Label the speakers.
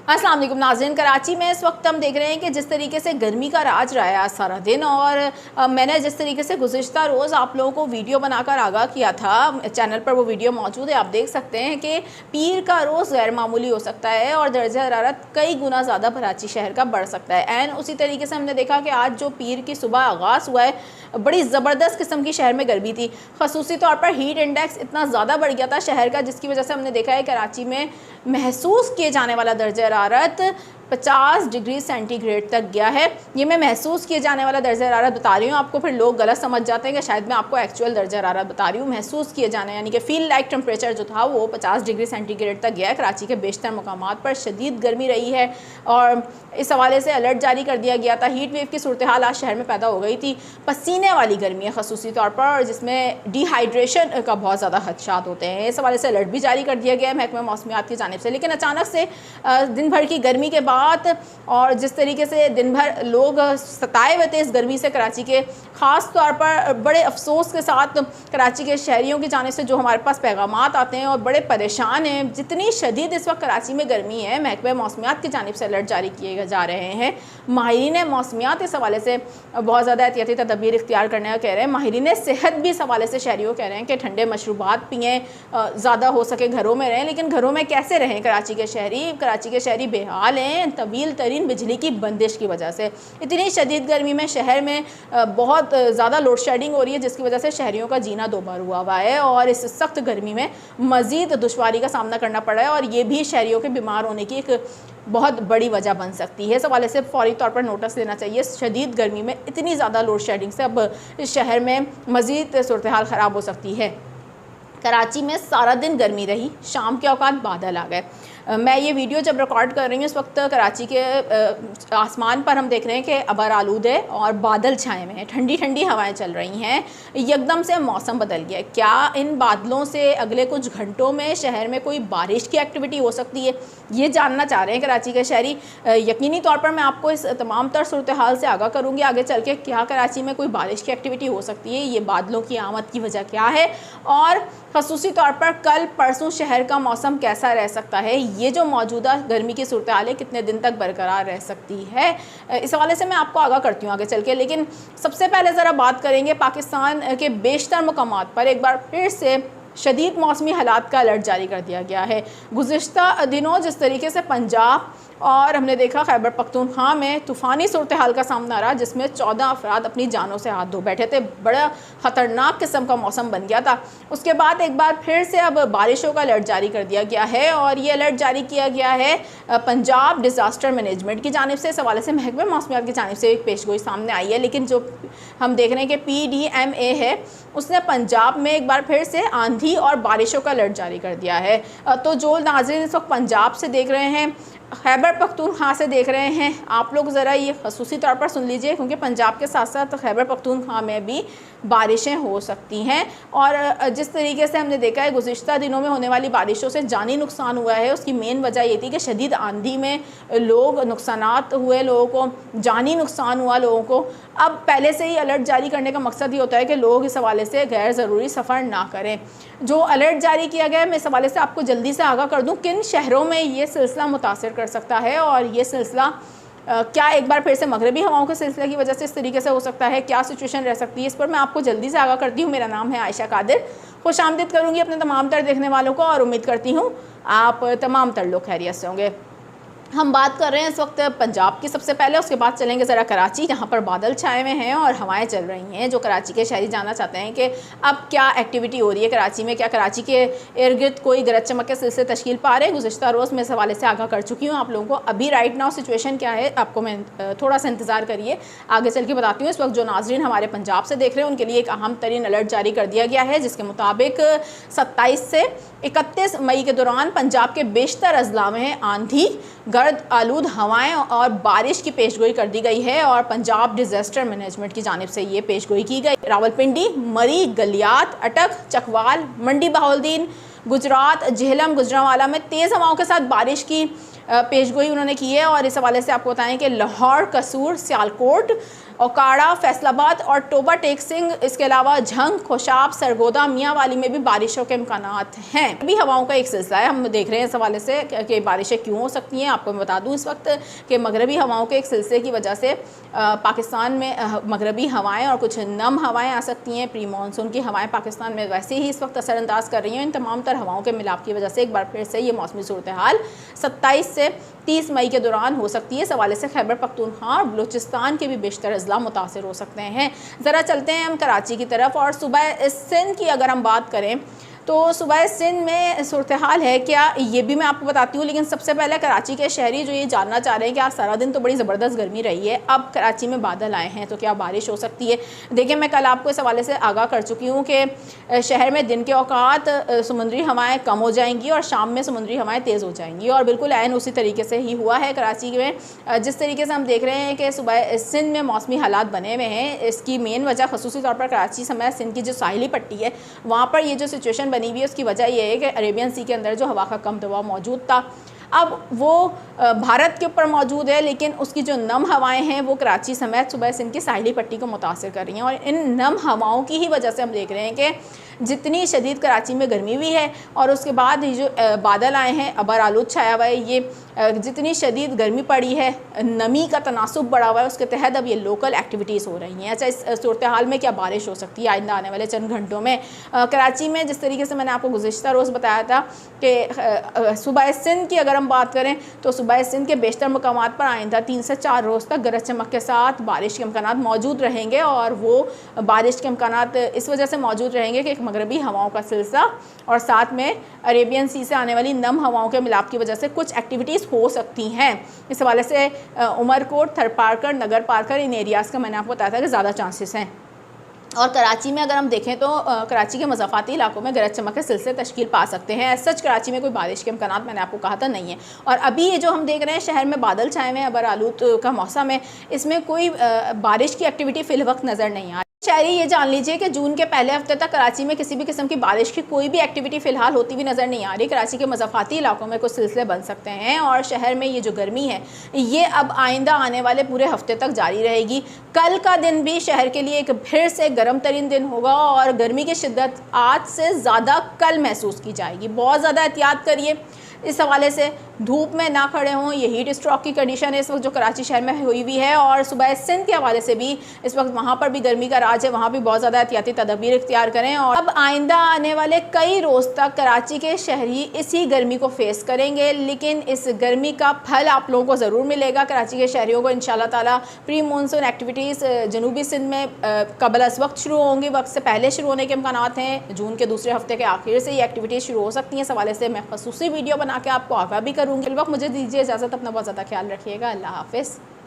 Speaker 1: अस्सलाम वालेकुम नाज़रीन। कराची में इस वक्त हम देख रहे हैं कि जिस तरीके से गर्मी का राज रहा है आज सारा दिन, और मैंने जिस तरीके से गुज़िश्ता रोज़ आप लोगों को वीडियो बनाकर आगाह किया था, चैनल पर वो वीडियो मौजूद है, आप देख सकते हैं कि पीर का रोज़ गैर मामूली हो सकता है और दर्जा हरारत कई गुना ज़्यादा कराची शहर का बढ़ सकता है। एंड उसी तरीके से हमने देखा कि आज जो पीर की सुबह आगाज़ हुआ है, बड़ी ज़बरदस्त किस्म की शहर में गर्मी थी। खसूसी तौर पर हीट इंडेक्स इतना ज़्यादा बढ़ गया था शहर का, जिसकी वजह से हमने देखा है कराची में महसूस किए जाने वाला दर्जा हरारत 50 डिग्री सेंटीग्रेड तक गया है। ये मैं महसूस किए जाने वाला दर्जा हरारत बता रही हूँ आपको, फिर लोग गलत समझ जाते हैं कि शायद मैं आपको एक्चुअल दर्जा हरारत बता रही हूँ। महसूस किए जाने यानी कि फील लाइक टेम्परेचर जो था वो 50 डिग्री सेंटीग्रेड तक गया है। कराची के बेशतर मकामात पर शदीद गर्मी रही है और इस हवाले से अलर्ट जारी कर दिया गया था। हीट वेव की सूरत हाल आज शहर में पैदा हो गई थी। पसीने वाली गर्मी है खसूसी तौर पर, और जिसमें डिहाइड्रेशन का बहुत ज़्यादा खदशात होते हैं। इस हवाले से अलर्ट भी जारी कर दिया गया है महकमा मौसमियात की जानिब से। लेकिन अचानक से दिन भर की गर्मी के बाद और जिस तरीके से दिन भर लोग सताए हुए थे इस गर्मी से कराची के, ख़ास तौर पर बड़े अफसोस के साथ कराची के शहरियों की जानिब से जो हमारे पास पैगामात आते हैं और बड़े परेशान हैं, जितनी शदीद इस वक्त कराची में गर्मी है, महकमा मौसमियात की जानिब से अलर्ट जारी किए जा रहे हैं। माहिरीन मौसमियात इस हवाले से बहुत ज़्यादा एहतियाती तदबीर इख्तियार करने का कह रहे हैं। माहिरीन सेहत भी इस हवाले से शहरियों कह रहे हैं कि ठंडे मशरूबात पिएँ, ज़्यादा हो सके घरों में रहें। लेकिन घरों में कैसे रहें कराची के शहरी बेहाल हैं तवील तरीन बिजली की बंदिश की वजह से। इतनी शदीद गर्मी में शहर में बहुत ज़्यादा लोड शेडिंग हो रही है, जिसकी वजह से शहरियों का जीना दोबार हुआ है और इस सख्त गर्मी में मज़ीद दुश्वारी का सामना करना पड़ रहा है, और ये भी शहरियों के बीमार होने की एक बहुत बड़ी वजह बन सकती है। इस हवाले से फौरी तौर पर नोटिस लेना चाहिए। शदीद गर्मी में इतनी ज़्यादा लोड शेडिंग से अब इस शहर में मज़ीद सूरत हाल ख़राब हो सकती है। कराची में सारा दिन गर्मी रही, शाम के औकात बादल आ गए। मैं ये वीडियो जब रिकॉर्ड कर रही हूँ इस वक्त कराची के आसमान पर हम देख रहे हैं कि अबर आलूद है और बादल छाए हुए हैं, ठंडी ठंडी हवाएं चल रही हैं। एकदम से मौसम बदल गया। क्या इन बादलों से अगले कुछ घंटों में शहर में कोई बारिश की एक्टिविटी हो सकती है, ये जानना चाह रहे हैं कराची के शहरी। यकीनी तौर पर मैं आपको इस तमाम तर सूरत हाल से आगाह करूँगी आगे चल के, क्या कराची में कोई बारिश की एक्टिविटी हो सकती है, ये बादलों की आमद की वजह क्या है, और खसूसी तौर पर कल परसों शहर का मौसम कैसा रह सकता है। ये जो मौजूदा गर्मी की सूरत हाल है कितने दिन तक बरकरार रह सकती है, इस हवाले से मैं आपको आगाह करती हूँ आगे चल के। लेकिन सबसे पहले ज़रा बात करेंगे पाकिस्तान के बेशतर मकामात पर एक बार फिर से शदीद मौसमी हालात का अलर्ट जारी कर दिया गया है। गुज़िश्ता दिनों जिस तरीके से पंजाब और हमने देखा खैबर पख्तूनख्वा में तूफ़ानी सूरत हाल का सामना रहा, जिसमें 14 अफराद अपनी जानों से हाथ धो बैठे थे। बड़ा ख़तरनाक किस्म का मौसम बन गया था। उसके बाद एक बार फिर से अब बारिशों का अलर्ट जारी कर दिया गया है, और ये अलर्ट जारी किया गया है पंजाब डिज़ास्टर मैनेजमेंट की जानिब से। इस हवाले से महकमा मौसमियात की जानिब से एक पेशगोई सामने आई है। लेकिन जो हम देख रहे हैं कि PDMA है, उसने पंजाब में एक बार फिर से आंधी और बारिशों का अलर्ट जारी कर दिया है। तो जो नाज़रीन इस वक्त पंजाब से देख रहे हैं, खैबर पख्तूनख्वा से देख रहे हैं, आप लोग ज़रा ये खसूसी तौर पर सुन लीजिए, क्योंकि पंजाब के साथ साथ खैबर पख्तूनख्वा में भी बारिशें हो सकती हैं। और जिस तरीके से हमने देखा है गुज़िश्ता दिनों में होने वाली बारिशों से जानी नुकसान हुआ है, उसकी मेन वजह ये थी कि शदीद आंधी में लोग नुकसानात हुए, लोगों को जानी नुकसान हुआ लोगों को। अब पहले से ही अलर्ट जारी करने का मकसद ये होता है कि लोग इस हवाले से गैर ज़रूरी सफ़र ना करें। जो अलर्ट जारी किया गया है, मैं इस हवाले से आपको जल्दी से आगाह कर दूँ किन शहरों में ये सिलसिला मुतासिर कर सकता है, और ये सिलसिला क्या एक बार फिर से मगरबी हवाओं के सिलसिले की वजह से इस तरीके से हो सकता है, क्या सिचुएशन रह सकती है, इस पर मैं आपको जल्दी से आगाह करती हूँ। मेरा नाम है आयशा कादिर। खुश आमदीद करूँगी अपने तमाम तर देखने वालों को, और उम्मीद करती हूँ आप तमाम तर लोग खैरियत से होंगे। हम बात कर रहे हैं इस वक्त पंजाब की सबसे पहले, उसके बाद चलेंगे ज़रा कराची, जहाँ पर बादल छाए हुए हैं और हवाएं चल रही हैं। जो कराची के शहरी जानना चाहते हैं कि अब क्या एक्टिविटी हो रही है कराची में, क्या कराची के इर्द गिर्द कोई गरज चमक के सिलसिले तश्कील पा रहे हैं। गुज़िश्ता रोज़ मैं इस हवाले से आगाह कर चुकी हूँ आप लोगों को। अभी राइट नाउ सिचुएशन क्या है, आपको मैं थोड़ा सा इंतज़ार करिए, आगे चल के बताती हूँ। इस वक्त जो नाजरीन हमारे पंजाब से देख रहे हैं उनके लिए एक अहम तरीन अलर्ट जारी कर दिया गया है, जिसके मुताबिक 27 से 31 मई के दौरान पंजाब के बेशतर अजला में आंधी, गर्द आलूद हवाएं और बारिश की पेशगोई कर दी गई है, और पंजाब डिज़ास्टर मैनेजमेंट की जानिब से ये पेशगोई की गई। रावलपिंडी, मरी, गलियात, अटक, चकवाल, मंडी बहाउद्दीन, गुजरात, झेलम, गुजरांवाला में तेज़ हवाओं के साथ बारिश की पेशगोई उन्होंने की है। और इस हवाले से आपको बताएं कि लाहौर, कसूर, सियालकोट, ओकाड़ा, फैसलाबाद और टोबा टेक सिंह, इसके अलावा झंग, खुशाब, सरगोदा, मियांवाली में भी बारिशों के इम्कानात हैं। अभी हवाओं का एक सिलसिला है, हम देख रहे हैं इस हवाले से कि बारिशें क्यों हो सकती हैं। आपको मैं बता दूं इस वक्त कि मगरबी हवाओं के एक सिलसिले की वजह से पाकिस्तान में मगरबी हवाएं और कुछ नम हवाएं आ सकती हैं। प्री मानसून की हवाएं पाकिस्तान में वैसे ही इस वक्त असरअंदाज कर रही हैं। इन तमाम तर हवाओं के मिलाप की वजह से एक बार फिर से ये मौसमी सूरत हाल 27 से 30 मई के दौरान हो सकती है। इस हवाले से खैबर पख्तूनख्वा और बलूचिस्तान के भी बेशतर अजला मुतासर हो सकते हैं। ज़रा चलते हैं हम कराची की तरफ, और सुबह सिंध की अगर हम बात करें तो सुबह सिंध में सूरत हाल है क्या, ये भी मैं आपको बताती हूँ। लेकिन सबसे पहले कराची के शहरी जो ये जानना चाह रहे हैं कि आज सारा दिन तो बड़ी ज़बरदस्त गर्मी रही है, अब कराची में बादल आए हैं तो क्या बारिश हो सकती है। देखिए, मैं कल आपको इस हवाले से आगाह कर चुकी हूँ कि शहर में दिन के औकात समुद्री हवाएँ कम हो जाएंगी और शाम में समुद्री हवाएँ तेज़ हो जाएंगी, और बिल्कुल ऐन उसी तरीके से ही हुआ है कराची में। जिस तरीके से हम देख रहे हैं कि सुबह सिंध में मौसमी हालात बने हुए हैं, इसकी मेन वजह खसूसी तौर पर कराची समेत सिंध की जो साहिली पट्टी है वहाँ पर ये जो सिचुएशन बनी हुई है, उसकी वजह यह है कि अरेबियन सी के अंदर जो हवा का कम दबाव मौजूद था, अब वो भारत के ऊपर मौजूद है, लेकिन उसकी जो नम हवाएं हैं वो कराची समेत सुबह सिंध की साहिली पट्टी को मुतासर कर रही हैं। और इन नम हवाओं की ही वजह से हम देख रहे हैं कि जितनी शदीद कराची में गर्मी भी है, और उसके बाद ये जो बादल आए हैं, अबर आलूद छाया हुआ है, ये जितनी शदीद गर्मी पड़ी है, नमी का तनासुब बढ़ा हुआ है, उसके तहत अब ये लोकल एक्टिविटीज़ हो रही हैं। अच्छा, इस सूरत हाल में क्या बारिश हो सकती है आइंदा आने वाले चंद घंटों में। कराची में जिस तरीके से मैंने आपको गुज़िश्ता रोज़ बताया था कि सुबह सिंध की अगर हम बात करें तो सुबह सिंध के बेशतर मकामात पर आइंदा 3 से 4 रोज़ तक गरज चमक के साथ बारिश के इम्कानात मौजूद रहेंगे। और वो बारिश के इम्कानात इस वजह से मौजूद रहेंगे कि एक मगरबी हवाओं का सिलसिला और साथ में अरेबियन सी से आने वाली नम हवाओं के मिलाप की वजह से कुछ एक्टिविटीज़ हो सकती हैं। इस हवाले से उमरकोट, थरपारकर, नगर पारकर, इन एरियाज़ का मैंने आपको बताया था कि ज़्यादा चांसेस हैं। और कराची में अगर हम देखें तो कराची के मज़ाफ़ाती इलाकों में गरज चमक के सिलसिले तश्कील पा सकते हैं। सच कराची में कोई बारिश के इम्कानात मैंने आपको कहा था नहीं है। और अभी ये जो हम देख रहे हैं शहर में बादल छाए हुए हैं, अबर आलूद का मौसम है, इसमें कोई बारिश की एक्टिविटी फ़िलवक्त नज़र नहीं आ रही। शहरी ये जान लीजिए कि जून के पहले हफ्ते तक कराची में किसी भी किस्म की बारिश की कोई भी एक्टिविटी फ़िलहाल होती हुई नज़र नहीं आ रही। कराची के मज़ाफ़ाती इलाकों में कुछ सिलसिले बन सकते हैं, और शहर में ये जो गर्मी है ये अब आइंदा आने वाले पूरे हफ्ते तक जारी रहेगी। कल का दिन भी शहर के लिए एक फिर से गर्म तरीन दिन होगा, और गर्मी की शिद्दत आज से ज़्यादा कल महसूस की जाएगी। बहुत ज़्यादा एहतियात करिए इस हवाले से, धूप में ना खड़े हों। ये हीट स्ट्रोक की कंडीशन है इस वक्त जो कराची शहर में हुई हुई है। और सुबह सिंध के हवाले से भी इस वक्त वहाँ पर भी गर्मी का राज है, वहाँ भी बहुत ज़्यादा एहतियाती तदबीर इख्तियार करें। और अब आइंदा आने वाले कई रोज़ तक कराची के शहरी इसी गर्मी को फेस करेंगे, लेकिन इस गर्मी का फल आप लोगों को ज़रूर मिलेगा। कराची के शहरियों को इंशाल्लाह ताला प्री मानसून एक्टिविटीज़ जनूबी सिंध में कबल अज़ वक्त शुरू होंगी, वक्त से पहले शुरू होने के इम्कानात हैं। जून के दूसरे हफ्ते के आखिर से ये एक्टिविटीज़ शुरू हो सकती हैं। इस हवाले से मैं खसूसी वीडियो बना के आपको आगाह भी करूँगी। मुझे दीजिए इजाज़त, अपना बहुत ज़्यादा ख्याल रखिएगा। अल्लाह हाफ़िज़।